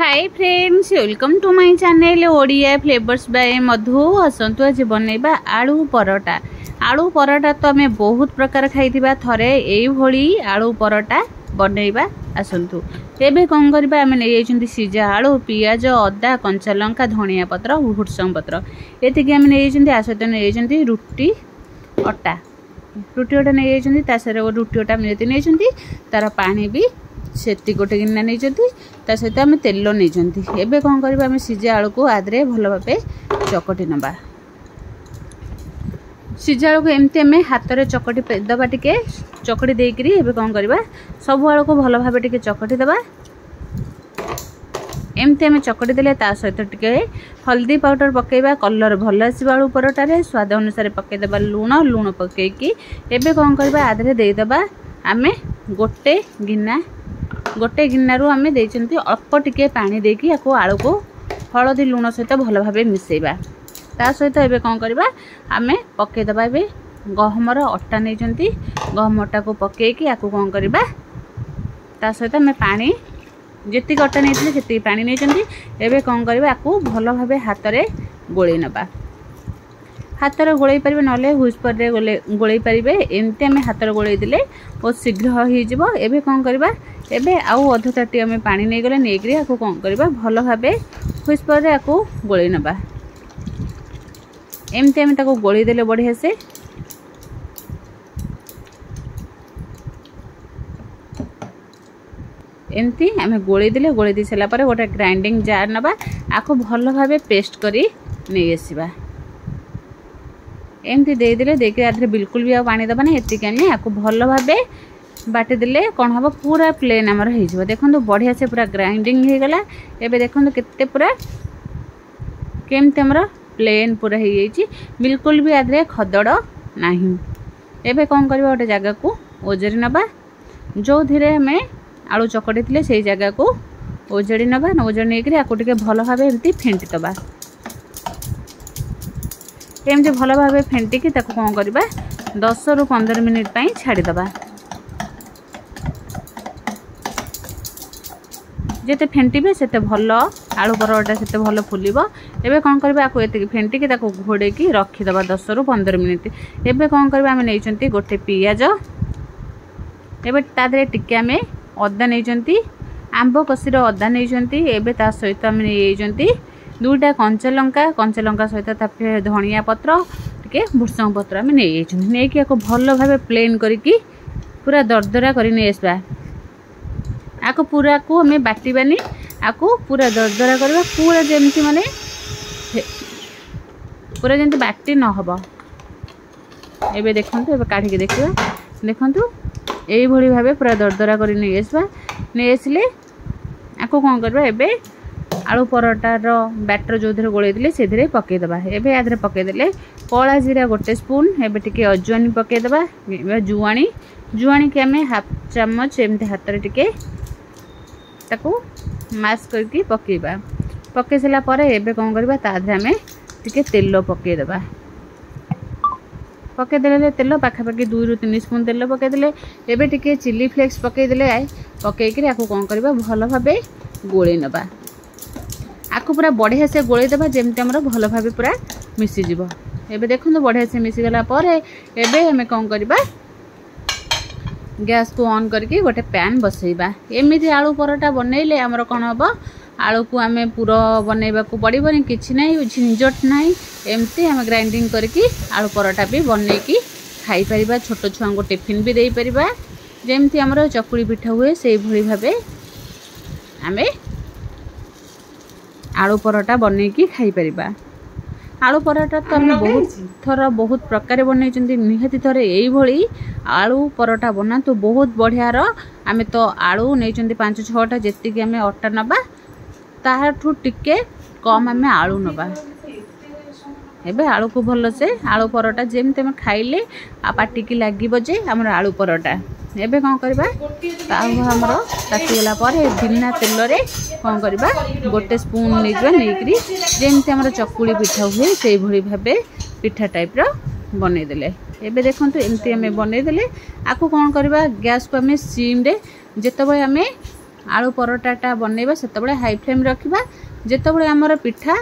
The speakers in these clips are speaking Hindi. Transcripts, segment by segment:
Hi friends, welcome to my channel Odia flavours by Madhu. आसतु आज बनैबा आलू परोटा। आलू परोटा तो आम बहुत प्रकार खाइथिबा, थरे एई भली आलू परोटा बनैबा। आसतु एबे कौन करबा, आम नै सिझा आलू, पियाज, अदा, कंचा लंका, धनिया पत्र, भुर्संग पत्र एतिकी आम नै। आसत नै रुटी अटा, रुटी अटा नै तासर रुटी अटा नियति नै तार पानी भी सेती गोटे गिना नहीं सहित आम तेल नहीं। एबे कौन करबा, आम सिझा आलू को आदरे भल भाबे चकटी नबा। सिझा आलू को एमती आम हाथ में चकटी दबा, टिके चकटी देकरी एबे कौन करबा, सब आलू को भल भाबे टिके चकटी दबा। एमती आम चकटी देले ता सहित टिके हल्दी पाउडर पकेबा, कलर भल आसीबा। आलू परोटारे स्वाद अनुसार पकेदेबा लूण पकेकी एबे कौन करबा, आदरे देदेबा आमे गोटे गिन्नारू आम देइचंती अल्प टिके पानी देकी याको आलू को हलदी लूण सहित भल भाबे मिसेबा। ता सहित एबे कौन करबा, आमे पकेदेबा एबे गहमर अटा नैचंती, गहम अटा को पकेकी याको कौन करबा, ता सहित आमे पानी जेति अटा नैथिले सेति पानी नैचंती। एबे कौन करबा, याको भल भाबे हाथ रे गोळै नबा। हाथ रे गोळै परिबे नले हुस्पर रे गोळै परिबे। एमती आमे हाथ रे गोळै दिले बहुत शीघ्र हो जिवो। एबे कौन करबा, एबे आउ अध ताटी आमे पानी नै गले नेकरी याको कौन करबा, भल भाबे हुस्पर रे याको गोळै नबा। एमती आमे ताको गोळै देले बढ़िया से। एमती आमे गोळै दिले, गोळै दी सला परे गोटे ग्राइंडिंग जार नबा, आको भल भाबे पेस्ट करी नै आसीबा। एमती दे दिले, देके आधे बिल्कुल भी आ पानी दबा ना, एतिक आने याको भल भाबे बाटी दिले कौन हम पूरा प्लेन आमर हो। देखो बढ़िया से पूरा ग्राइंडिंग हो गला। एबे देखो केते पूरा केमती आमर प्लेन पूरा हो जाइए, बिल्कुल भी आधे खदड़ नहीं। एबे कौन करबा, गोटे जगह को ओजरी नबा, जो धीरे हमें आलू चकटी थिले सेई जगह को ओजड़ी नबा। ओजड़ी नेकरी याको टिके भल भाबे एमती फेंटी दबा। एमती भल भाबे फेंटिकी ताको कौन करबा, 10 ରୁ 15 मिनिट पई छाड़ी दबा। जेते फेंटिबे सेते भल आलू परोटा सेते भल फुलिबो। एबे कौन करबा, आको एते फेंटिकी ताको घोड़ेकी रखी दबा 10 ରୁ 15 मिनिट। एबे कौन करबा, आमे नैचंती गोटे पियाज, एबे तादरे टिके आमे अदा नैचंती, आंब कसीर अदा नैचंती। एबे ता सहित आमे नैचंती 2टा कंचा लंका सहित तापे धनिया पत्र टिके भुर्संग पत्र आमे नैचंती। नेकी याको भल भाबे प्लेन करिकी पूरा दरदरा करी नै आसबा। आको पूरा को हमें बाटीबानी, आको पूरा दरदरा करबा, पूरा जेमती माने पूरा जेमती बाटी न हबो। एबे देखंतु, एबे काढी के देखिबा, देखंतु एई भली भाबे पूरा दरदरा करी नै आसबा। नै आसले आको कोन करबा, एबे आलू परोटार बैटर जो धरे गोळै दिले से धरे पके दबा। एबे आधरे पके देले कला जीरा गोटे स्पून, एबे टिके अजवानी पके दबा। एबे जुआनी के हमें हाफ चम्मच एमते हाथ रे टिके ताको मैश करके पकेबा। पके सला परे एबे कोन करबा, ता धरे हमें टिके तेल पके दबा। पके देले तेल पाखापाखि 2 ରୁ 3 स्पून तेल पके देले। एबे टिके चिली फ्लेक्स पके देले, पके के आको कोन करबा, भल भाबे गोळै नबा। आको पूरा बढ़िया से गोळै दबा, जेमते हमर भल भाबे पूरा मिसी जिवो। एबे देखो बढ़िया से मिसी गला परे एबे हमें कोन करबा, गैस को ऑन करके गोटे पैन बसैबा। एमिति आलू परोटा बनैले हमर कोन हबो, आलू को आमे पूरा बनैबा को पड़िबनी, किछि नै झंझट नै। एमती हम ग्राइंडिंग करके आलू परोटा भी बनैकी खाई परिबा। छोट छुआ को टिफिन भी देई परिबा, जेमती हमर चकुली पिठा हुए सेई भली भाबे आमे आलू परोटा बनैकी खाई परिबा। आलू परोटा तो आम बहुत थर बहुत प्रकार बनई, निहाती थरे यही भली आलू परोटा बना तो बहुत बढ़िया। आमे तो आलू नहीं 5-6टा जेतिकी आमे अटा नबा, ताठू टिके कम आमे आलू नबा। एबे आलू को भल से आलू परोटा जेमते आमे खाइले आ पाटी की लागिबो जे हमर आलू परोटा। एबे कौन करबा, ताऊ हमर ताती गला परे बिना तेल रे कौन करबा, गोटे स्पून नै जबा नेकरी जेमते हमर चकुली पिठा हुए सेई भली भाबे पिठा टाइप रो बनै देले। एबे देखंतु एमती हमें बनै देले। आको कौन करबा, गैस को हमें सिम रे जेतबे हमें आलू परोटाटा बनैबा सेतबेले हाई फ्लेम रखिबा जेतबेले हमर पिठा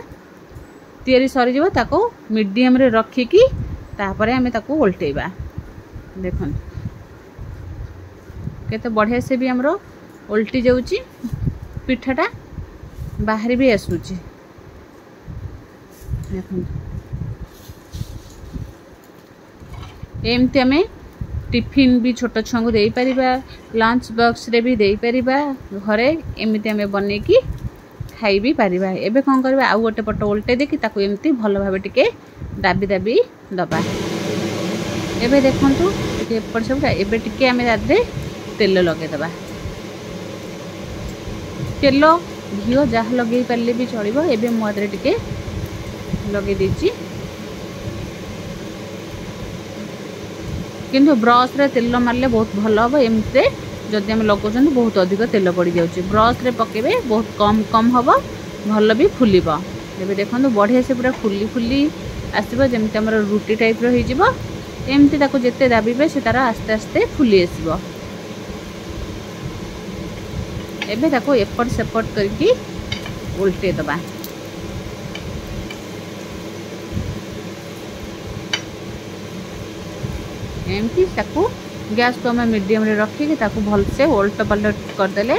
तैयारी सरी जीवो ताको मीडियम रे रखिकी तापरे हमें ताको उल्टेबा। देखन केते बढ़िया से भी हमरो उल्टी जाउची पिठाटा बाहरी भी आसुची। देखन एमती हमें टिफिन भी छोट छुआ को दे परिबा लंच बॉक्स रे भी दे परिबा घरे एमती हमें बने की खाई भी पारिबा। एबे कौन करबा आउ गोटे पट उल्टे देकी ताको एमती भल भाबे टिके दाबी दाबी दबा। एबे देखंतु टिके एपट सब एबे टिके हमें दादरे तेल लगे दबा। तेल घिओ जहाँ लगे पारे भी चलिबो। एबे मो आदरे टिके लगे देची किंतु ब्रश रे तेल मारले बहुत भल हम। एमती जदि आम लगुन बहुत अधिक तेल पड़ जाऊँगी ब्रश रे पकेबे बहुत कम कम हम भल भी फुलिब। एबे देखो बढ़िया से पूरा फुली फुली आसब जमी आम रुटी टाइप एमती ताको जेते दाबिबे से तार आस्ते आस्ते फुली आसब। एबे ताको एपट सेपट करके उल्टे दबा। एमती ताको गैस को हमें मीडियम रे रखिकी ताको भल से उल्ट पलट करदेले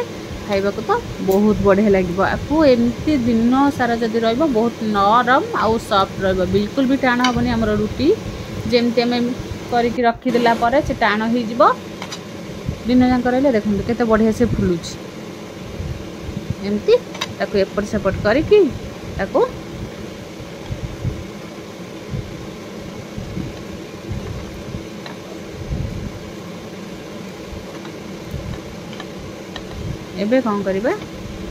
खाइबा को तो बहुत बढ़िया लगे। आपको एमती दिन सारा जदि रहिबो बहुत नरम आउ सॉफ्ट रहिबो बिल्कुल भी टाण हेबनी। हमर रुटी जेमती हमें करके रखीदेला पर से टाण हो जिवो दिन जाक रहिले। देखो केते बढ़िया से फुलुची एमती ताको एपट सेपट करके ताको एबे कौन करबा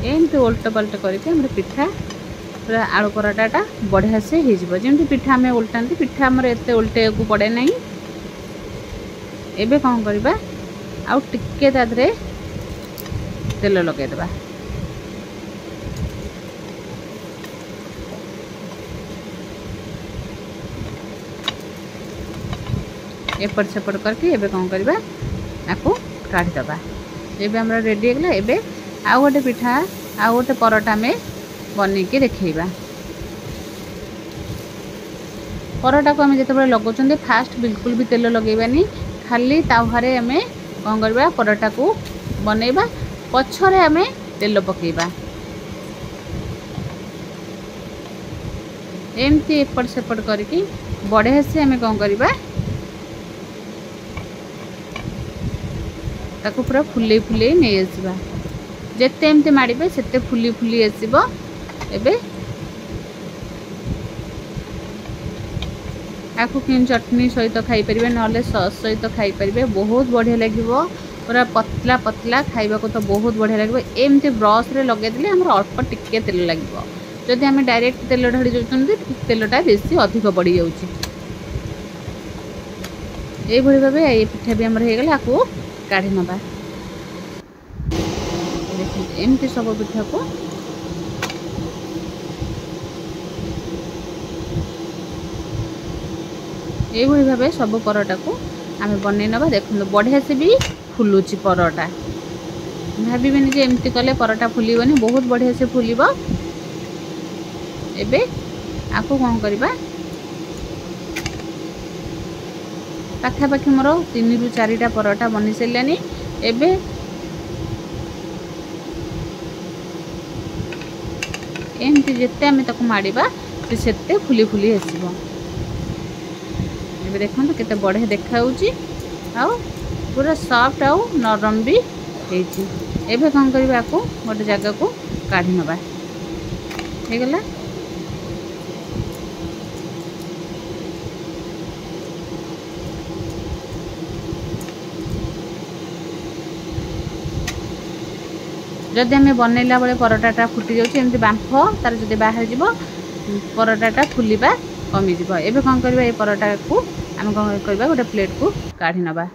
एमती उल्ट पलट करके हमर पिठा पूरा आलू पराठाटा बढ़िया से हो जिवो। जेमती पिठा हमें उल्टाती पिठा हमर एते उल्टे को पड़े नहीं। एबे कौन करबा आउ टिके तादरे तेल लगे दबा। एपट सेपट करके एबे कौन करबा आपको काढ़ी दबा। एबे हमरा रेडी होगला। एबे आउ गोटे पिठा आउ गोटे परोटा में बने के देखैबा। परोटा को हमें जिते लगुंट फास्ट बिल्कुल भी तेल लगेबानी खाली तावारे हमें कौन करबा परोटा को बनैबा पछरे हमें तेल पकेबा। एमती एपट सेपट करके बढ़िया से हमें कौन करबा ताको पूरा फुले फुले नहीं आसवा। जेते एमती माड़े सेते फुली फुली आसब। एबे आपको कि चटनी सहित खाई परिबे नले सॉस सहित खाई परिबे बहुत बढ़िया लगिवो। पूरा पतला पतला खाइबा को तो बहुत बढ़िया लगिवो। एमती ब्रश रे लगे देले हमर अल्प टिके तेल लगिवो। जदि हमें डायरेक्ट तेल ढाली जाउछन तेलटा बेसी अधिक पड़ी जाउछि। एई भली भाबे ए पिठा भी हमर हे गेला आको काढ़ी नबा। एमती सब पिठा को ये भाव सब परोटा को आम बन नवा। देखो बढ़िया से भी फुलुची परोटा भाविबेनि जे एमती कले परोटा फुलबनी बहुत बढ़िया से फुलिब। एबे आपको कौन करबा पाखापाखि मोर 3 ରୁ 4टा परोटा बनी सारे। एबे एमती जिते आम ताको माड़िबा सेते फुली फुली आसब। एबे देखो केते बढ़िया देखा आउ पूरा सॉफ्ट आउ नरम भी होइछि। एबे कौन करबा आपको गोटे जगह को काढ़ी नबा हे गला। जदि आम बनैला बेले परोटाटा फुटी जाउछि एमती बांफ तार जदि बाहर जीव परोटाटा फुलिबा कमी जीव। एबे कौन करबा ए परोटा को आम कौन करबा गोटे प्लेट को काढ़ी नबा।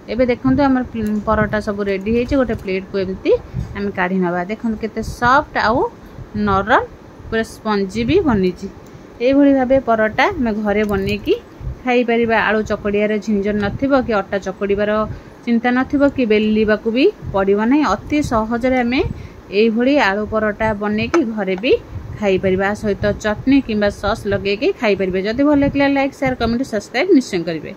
एबे देखंतु हमर परोटा सब रेडी होइछि। गोटे प्लेट को एमती आम काढ़ी नबा। देखंतु केते सॉफ्ट आउ नरम पूरा स्पंजी भी बनिछि। ए भली भाबे परोटा आम घरे बनेकी खाई परिबा। आलू चकड़ियार झिंझट नथिबो कि अटा चकड़ीबार चिंता नथिबो कि बेलिबाकू भी पड़िबो नहीं। अति सहजरे आमे एई भली आलू परोटा बने कि घरे भी खाई परिबा सहित चटनी किंबा सॉस लगे कि खाई परिबे। जदि भल लागला लाइक शेयर कमेंट सब्सक्राइब निश्चय करिवे।